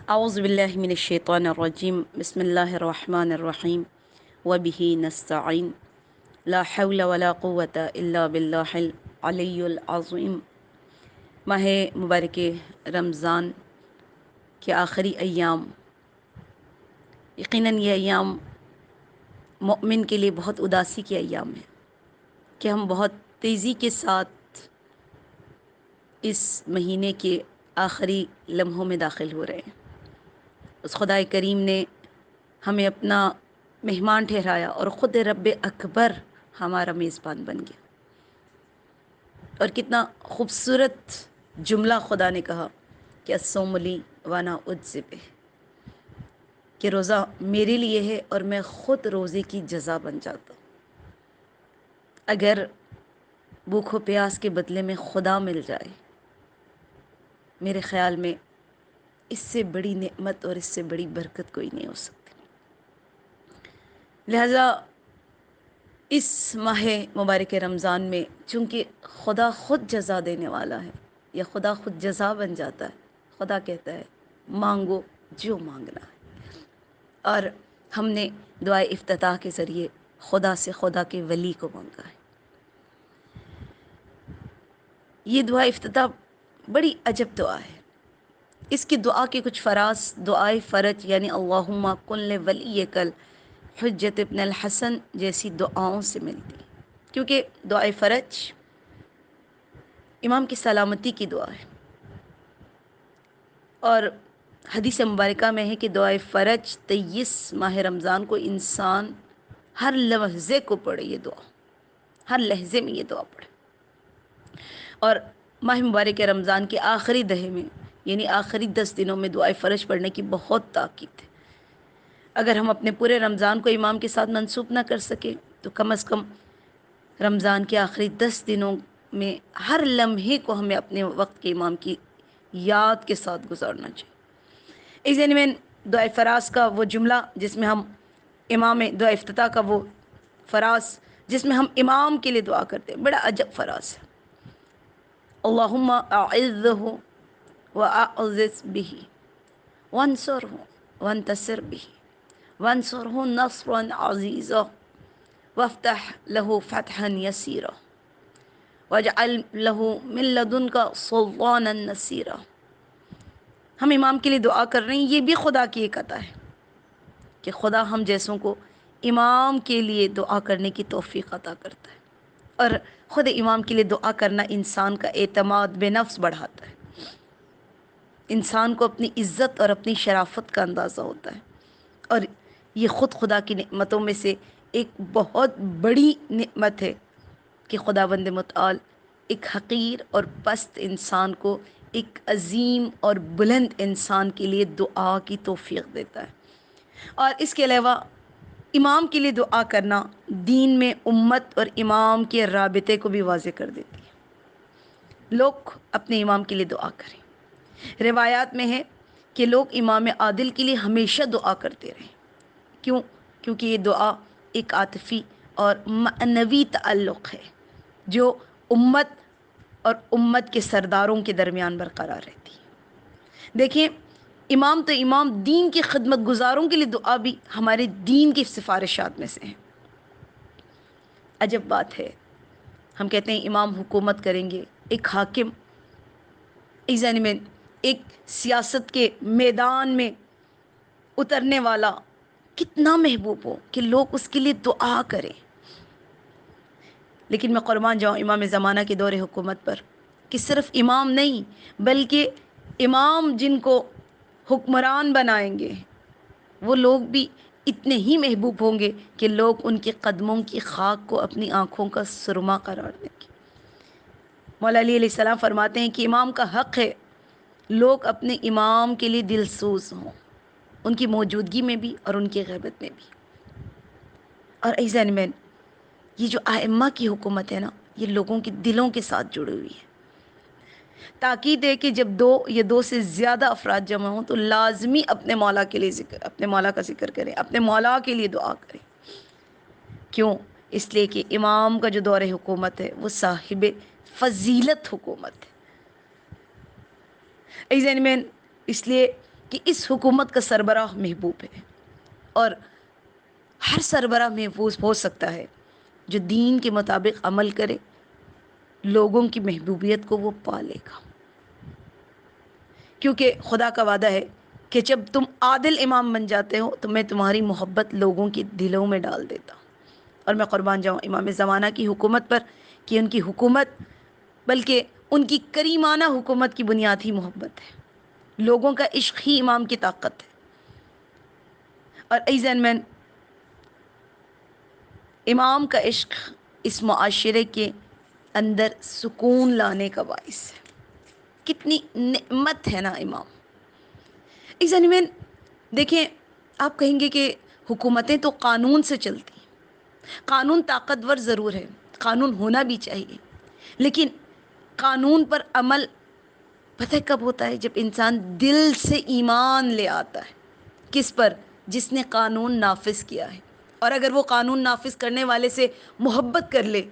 اعوذ باللہ من الشیطان الرجیم بسم اللہ الرحمن الرحیم وبہ نستعین لا حول ولا قوة الا باللہ العلی العظیم۔ ماہ مبارک رمضان کے آخری ایام، یقیناً یہ ایام مومن کے لیے بہت اداسی کے ایام ہیں کہ ہم بہت تیزی کے ساتھ اس مہینے کے آخری لمحوں میں داخل ہو رہے ہیں۔ اس خدا کریم نے ہمیں اپنا مہمان ٹھہرایا اور خود رب اکبر ہمارا میزبان بن گیا۔ اور کتنا خوبصورت جملہ خدا نے کہا کہ الصوم لی وانا اجزی بہ، کہ روزہ میرے لیے ہے اور میں خود روزے کی جزا بن جاتا ہوں۔ اگر بھوک و پیاس کے بدلے میں خدا مل جائے، میرے خیال میں اس سے بڑی نعمت اور اس سے بڑی برکت کوئی نہیں ہو سکتی۔ لہذا اس ماہ مبارک رمضان میں چونکہ خدا خود جزا دینے والا ہے، یا خدا خود جزا بن جاتا ہے، خدا کہتا ہے مانگو جو مانگنا ہے۔ اور ہم نے دعائے افتتاح کے ذریعے خدا سے خدا کے ولی کو مانگا ہے۔ یہ دعا افتتاح بڑی عجب دعا ہے۔ اس کی دعا کے کچھ فراز دعائے فرج یعنی اللہم کن لولیک الحجۃ ابن الحسن جیسی دعاؤں سے ملتی، کیونکہ دعائے فرج امام کی سلامتی کی دعا ہے، اور حدیث مبارکہ میں ہے کہ دعائے فرج 23 ماہ رمضان کو انسان ہر لحظے کو پڑھے، یہ دعا ہر لحظے میں یہ دعا پڑھے۔ اور ماہ مبارک رمضان کے آخری دہے میں یعنی آخری 10 دنوں میں دعائے فرج پڑھنے کی بہت تاکید ہے۔ اگر ہم اپنے پورے رمضان کو امام کے ساتھ منسوب نہ کر سکے تو کم از کم رمضان کے آخری 10 دنوں میں ہر لمحے کو ہمیں اپنے وقت کے امام کی یاد کے ساتھ گزارنا چاہیے۔ اس یعنی میں دعائے فراز کا وہ جملہ جس میں ہم امام دعائے افتتاح کا وہ فراز جس میں ہم امام کے لیے دعا کرتے ہیں، بڑا عجب فراز ہے۔ اللہم اعذہ واعزز بہ وانصرہ وانتصر بہ وانصرہ نصرا عزیزا وافتح لہ فتحا یسیرا واجعل لہ من لدنک سلطانا نصیرا۔ ہم امام کے لیے دعا کر رہے ہیں، یہ بھی خدا کی ایک عطا ہے کہ خدا ہم جیسوں کو امام کے لیے دعا کرنے کی توفیق عطا کرتا ہے، اور خود امام کے لیے دعا کرنا انسان کا اعتماد بے نفس بڑھاتا ہے، انسان کو اپنی عزت اور اپنی شرافت کا اندازہ ہوتا ہے، اور یہ خود خدا کی نعمتوں میں سے ایک بہت بڑی نعمت ہے کہ خداوند متعال ایک حقیر اور پست انسان کو ایک عظیم اور بلند انسان کے لیے دعا کی توفیق دیتا ہے۔ اور اس کے علاوہ امام کے لیے دعا کرنا دین میں امت اور امام کے رابطے کو بھی واضح کر دیتی ہے۔ لوگ اپنے امام کے لیے دعا کریں۔ روایات میں ہے کہ لوگ امام عادل کے لیے ہمیشہ دعا کرتے رہیں۔ کیوں؟ کیونکہ یہ دعا ایک عاطفی اور معنوی تعلق ہے جو امت اور امت کے سرداروں کے درمیان برقرار رہتی ہے۔ دیکھیں، امام تو امام، دین کی خدمت گزاروں کے لیے دعا بھی ہمارے دین کی سفارشات میں سے ہیں۔ عجب بات ہے، ہم کہتے ہیں امام حکومت کریں گے، ایک حاکم ایک میں ایک سیاست کے میدان میں اترنے والا کتنا محبوب ہو کہ لوگ اس کے لیے دعا کریں۔ لیکن میں قربان جاؤں امام زمانہ کے دور حکومت پر کہ صرف امام نہیں بلکہ امام جن کو حکمران بنائیں گے وہ لوگ بھی اتنے ہی محبوب ہوں گے کہ لوگ ان کے قدموں کی خاک کو اپنی آنکھوں کا سرما قرار دیں گے۔ مولا علی علیہ السلام فرماتے ہیں کہ امام کا حق ہے لوگ اپنے امام کے لیے دلسوز ہوں، ان کی موجودگی میں بھی اور ان کی غیبت میں بھی۔ اور ایزن میں یہ جو ائمہ کی حکومت ہے نا، یہ لوگوں کے دلوں کے ساتھ جڑی ہوئی ہے۔ تاکید ہے کہ جب دو یا دو سے زیادہ افراد جمع ہوں تو لازمی اپنے مولا کے لیے اپنے مولا کا ذکر کریں، اپنے مولا کے لیے دعا کریں۔ کیوں؟ اس لیے کہ امام کا جو دور حکومت ہے وہ صاحب فضیلت حکومت ہے۔ ایزن میں اس لیے کہ اس حکومت کا سربراہ محبوب ہے، اور ہر سربراہ محفوظ ہو سکتا ہے جو دین کے مطابق عمل کرے، لوگوں کی محبوبیت کو وہ پالے گا، کیونکہ خدا کا وعدہ ہے کہ جب تم عادل امام بن جاتے ہو تو میں تمہاری محبت لوگوں کے دلوں میں ڈال دیتا ہوں۔ اور میں قربان جاؤں امام زمانہ کی حکومت پر، کہ ان کی حکومت، بلکہ ان کی کریمانہ حکومت کی بنیاد ہی محبت ہے، لوگوں کا عشق ہی امام کی طاقت ہے۔ اور ایزن مین، امام کا عشق اس معاشرے کے اندر سکون لانے کا باعث ہے۔ کتنی نعمت ہے نا امام۔ ایزن مین، دیکھیں، آپ کہیں گے کہ حکومتیں تو قانون سے چلتی ہیں، قانون طاقتور ضرور ہے، قانون ہونا بھی چاہیے، لیکن قانون پر عمل پتہ کب ہوتا ہے؟ جب انسان دل سے ایمان لے آتا ہے۔ کس پر؟ جس نے قانون نافذ کیا ہے۔ اور اگر وہ قانون نافذ کرنے والے سے محبت کر لے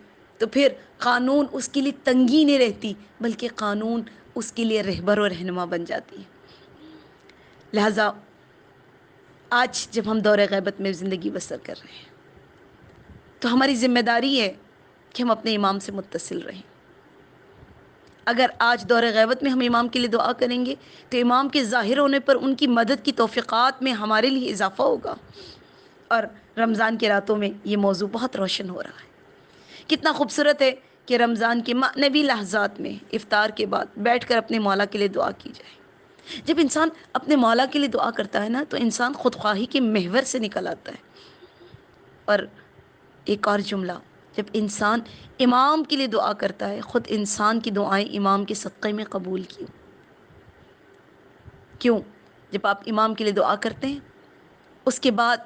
تو پھر قانون اس کے لیے تنگی نہیں رہتی، بلکہ قانون اس کے لیے رہبر و رہنما بن جاتی ہے۔ لہٰذا آج جب ہم دور غیبت میں زندگی بسر کر رہے ہیں تو ہماری ذمہ داری ہے کہ ہم اپنے امام سے متصل رہیں۔ اگر آج دور غیبت میں ہم امام کے لیے دعا کریں گے تو امام کے ظاہر ہونے پر ان کی مدد کی توفیقات میں ہمارے لیے اضافہ ہوگا۔ اور رمضان کی راتوں میں یہ موضوع بہت روشن ہو رہا ہے۔ کتنا خوبصورت ہے کہ رمضان کے معنوی لحظات میں افطار کے بعد بیٹھ کر اپنے مولا کے لیے دعا کی جائے۔ جب انسان اپنے مولا کے لیے دعا کرتا ہے نا تو انسان خودخواہی کے محور سے نکل آتا ہے۔ اور ایک اور جملہ، جب انسان امام کے لیے دعا کرتا ہے، خود انسان کی دعائیں امام کے صدقے میں قبول کیوں؟ جب آپ امام کے لیے دعا کرتے ہیں اس کے بعد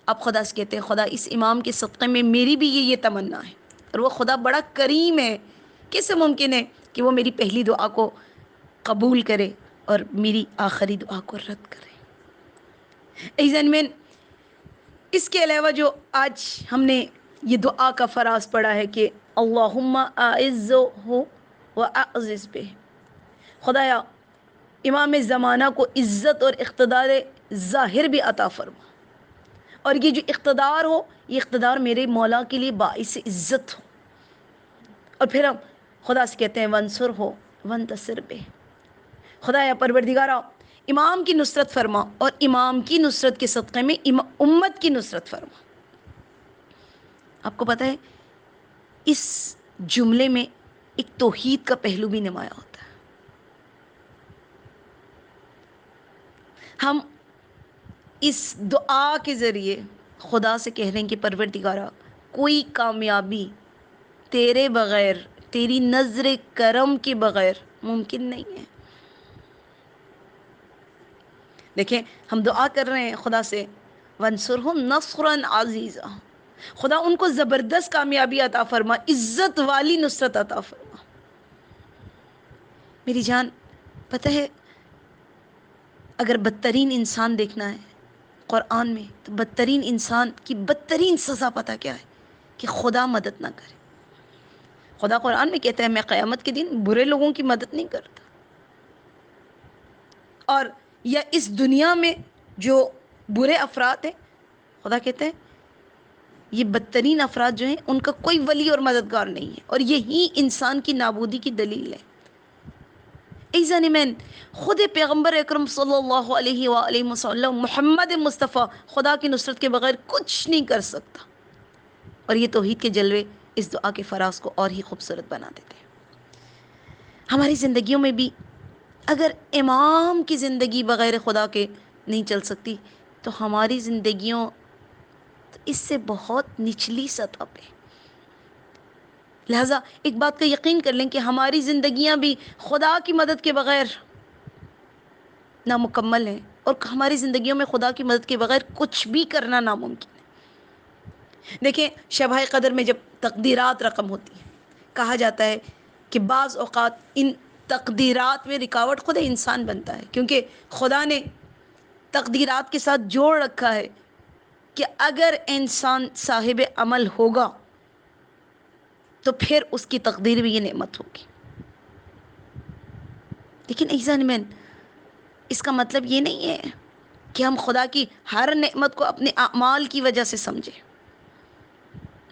آپ خدا سے کہتے ہیں خدا اس امام کے صدقے میں میری بھی یہ تمنا ہے، اور وہ خدا بڑا کریم ہے، کیسے ممکن ہے کہ وہ میری پہلی دعا کو قبول کرے اور میری آخری دعا کو رد کرے۔ ایزن میں اس کے علاوہ جو آج ہم نے یہ دعا کا فراز پڑھا ہے کہ اللہم اعزہ و اعزز بہ، خدایا امام زمانہ کو عزت اور اقتدار ظاہر بھی عطا فرما، اور یہ جو اقتدار ہو یہ اقتدار میرے مولا کے لیے باعث عزت ہو۔ اور پھر ہم خدا سے کہتے ہیں ونصر ہو ونتصر بہ، خدایا پروردگارا امام کی نصرت فرما، اور امام کی نصرت کے صدقے میں امت کی نصرت فرما۔ آپ کو پتہ ہے اس جملے میں ایک توحید کا پہلو بھی نمایاں ہوتا ہے۔ ہم اس دعا کے ذریعے خدا سے کہہ رہے ہیں کہ پروردگارا کوئی کامیابی تیرے بغیر، تیری نظر کرم کے بغیر ممکن نہیں ہے۔ دیکھیں ہم دعا کر رہے ہیں خدا سے وَانصُرْهُمْ نَصْرًا عَزِيزًا، خدا ان کو زبردست کامیابی عطا فرما، عزت والی نصرت عطا فرما۔ میری جان، پتہ ہے اگر بدترین انسان دیکھنا ہے قرآن میں تو بدترین انسان کی بدترین سزا پتہ کیا ہے؟ کہ خدا مدد نہ کرے۔ خدا قرآن میں کہتا ہے میں قیامت کے دن برے لوگوں کی مدد نہیں کرتا، اور یا اس دنیا میں جو برے افراد ہیں خدا کہتے ہیں یہ بدترین افراد جو ہیں ان کا کوئی ولی اور مددگار نہیں ہے، اور یہی انسان کی نابودی کی دلیل ہے۔ ایزانی مین، خود پیغمبر اکرم صلی اللہ علیہ وآلہ وسلم محمد مصطفیٰ خدا کی نصرت کے بغیر کچھ نہیں کر سکتا، اور یہ توحید کے جلوے اس دعا کے فراز کو اور ہی خوبصورت بنا دیتے ہیں۔ ہماری زندگیوں میں بھی اگر امام کی زندگی بغیر خدا کے نہیں چل سکتی تو ہماری زندگیوں اس سے بہت نچلی سطح پہ۔ لہٰذا ایک بات کا یقین کر لیں کہ ہماری زندگیاں بھی خدا کی مدد کے بغیر نامکمل ہیں، اور ہماری زندگیوں میں خدا کی مدد کے بغیر کچھ بھی کرنا ناممکن ہے۔ دیکھیں شب قدر میں جب تقدیرات رقم ہوتی ہیں کہا جاتا ہے کہ بعض اوقات ان تقدیرات میں رکاوٹ خود انسان بنتا ہے، کیونکہ خدا نے تقدیرات کے ساتھ جوڑ رکھا ہے کہ اگر انسان صاحب عمل ہوگا تو پھر اس کی تقدیر بھی یہ نعمت ہوگی۔ لیکن ایزان مین اس کا مطلب یہ نہیں ہے کہ ہم خدا کی ہر نعمت کو اپنے اعمال کی وجہ سے سمجھیں۔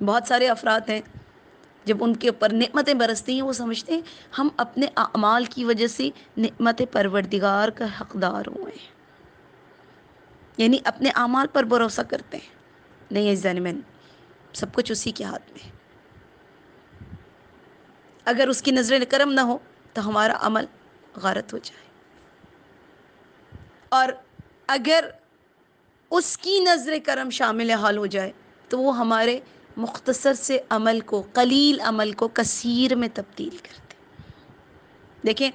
بہت سارے افراد ہیں جب ان کے اوپر نعمتیں برستی ہیں وہ سمجھتے ہیں ہم اپنے اعمال کی وجہ سے نعمت پروردگار کا حقدار ہوئے ہیں، یعنی اپنے اعمال پر بھروسہ کرتے ہیں۔ نہیں عزیزان من، سب کچھ اسی کے ہاتھ میں ہے۔ اگر اس کی نظر کرم نہ ہو تو ہمارا عمل غارت ہو جائے، اور اگر اس کی نظر کرم شامل حال ہو جائے تو وہ ہمارے مختصر سے عمل کو، قلیل عمل کو کثیر میں تبدیل کرتے۔ دیکھیں،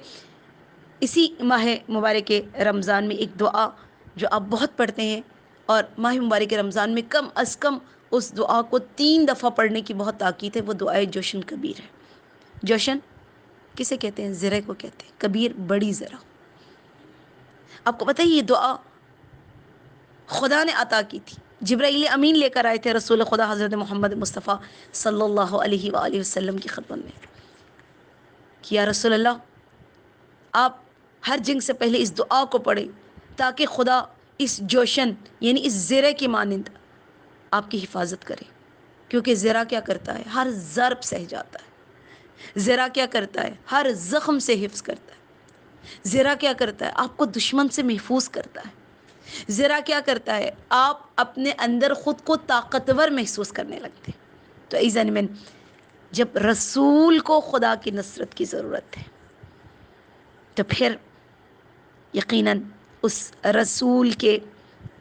اسی ماہ مبارک رمضان میں ایک دعا جو آپ بہت پڑھتے ہیں، اور ماہ مبارک رمضان میں کم از کم اس دعا کو 3 دفعہ پڑھنے کی بہت تاکید ہے، وہ دعائے جوشن کبیر ہے۔ جوشن کسے کہتے ہیں؟ زرہ کو کہتے ہیں، کبیر بڑی زرہ۔ آپ کو پتہ ہے یہ دعا خدا نے عطا کی تھی، جبرائیل امین لے کر آئے تھے رسول خدا حضرت محمد مصطفیٰ صلی اللہ علیہ وآلہ وسلم کی خدمت میں کہ یا رسول اللہ، آپ ہر جنگ سے پہلے اس دعا کو پڑھیں تاکہ خدا اس جوشن یعنی اس زرہ کی مانند آپ کی حفاظت کرے، کیونکہ زرہ کیا کرتا ہے؟ ہر ضرب سہ جاتا ہے۔ زرہ کیا کرتا ہے؟ ہر زخم سے حفظ کرتا ہے۔ زرہ کیا کرتا ہے؟ آپ کو دشمن سے محفوظ کرتا ہے۔ زرہ کیا کرتا ہے؟ آپ اپنے اندر خود کو طاقتور محسوس کرنے لگتے ہیں۔ تو عزیزان من، جب رسول کو خدا کی نصرت کی ضرورت ہے تو پھر یقیناً اس رسول کے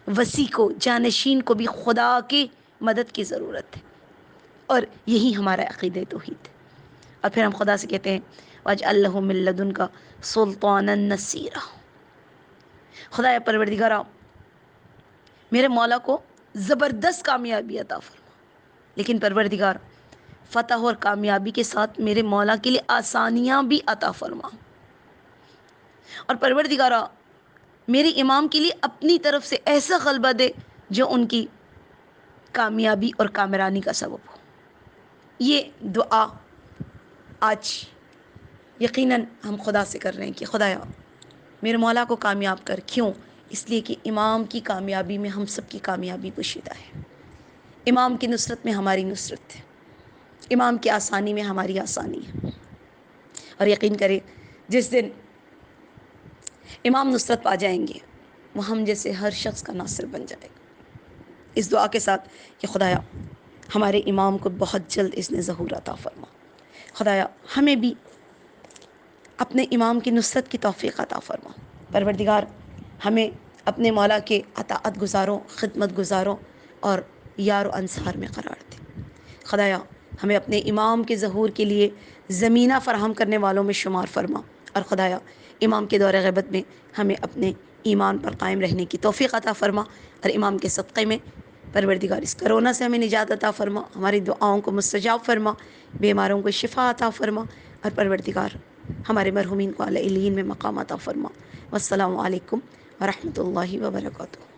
وصی کو، جانشین کو بھی خدا کی مدد کی ضرورت ہے، اور یہی ہمارا عقیدہ توحید ہے۔ اور پھر ہم خدا سے کہتے ہیں وَاجْعَلْ لَهُ مِن لَّدُنْكَ سُلْطَانًا نَصِيرًا، خدا پروردگارا میرے مولا کو زبردست کامیابی عطا فرما، لیکن پروردگار فتح اور کامیابی کے ساتھ میرے مولا کے لیے آسانیاں بھی عطا فرما، اور پروردگارا میرے امام کے لیے اپنی طرف سے ایسا غلبہ دے جو ان کی کامیابی اور کامرانی کا سبب ہو۔ یہ دعا آج یقیناً ہم خدا سے کر رہے ہیں کہ خدایا میرے مولا کو کامیاب کر۔ کیوں؟ اس لیے کہ امام کی کامیابی میں ہم سب کی کامیابی پوشیدہ ہے، امام کی نصرت میں ہماری نصرت ہے، امام کی آسانی میں ہماری آسانی ہے۔ اور یقین کرے جس دن امام نصرت پا جائیں گے وہ ہم جیسے ہر شخص کا ناصر بن جائے گا۔ اس دعا کے ساتھ کہ خدایا ہمارے امام کو بہت جلد اذن ظہور عطا فرما، خدایا ہمیں بھی اپنے امام کی نصرت کی توفیق عطا فرما، پروردگار ہمیں اپنے مولا کے اطاعت گزاروں، خدمت گزاروں اور یار و انصار میں قرار دے۔ خدایا ہمیں اپنے امام کے ظہور کے لیے زمینہ فراہم کرنے والوں میں شمار فرما، اور خدایا امام کے دور غیبت میں ہمیں اپنے ایمان پر قائم رہنے کی توفیق عطا فرما، اور امام کے صدقے میں پروردگار اس کرونا سے ہمیں نجات عطا فرما، ہماری دعاؤں کو مستجاب فرما، بیماروں کو شفا عطا فرما، اور پروردگار ہمارے مرحومین کو اعلی علیین میں مقام عطا فرما۔ والسلام علیکم ورحمۃ اللہ وبرکاتہ۔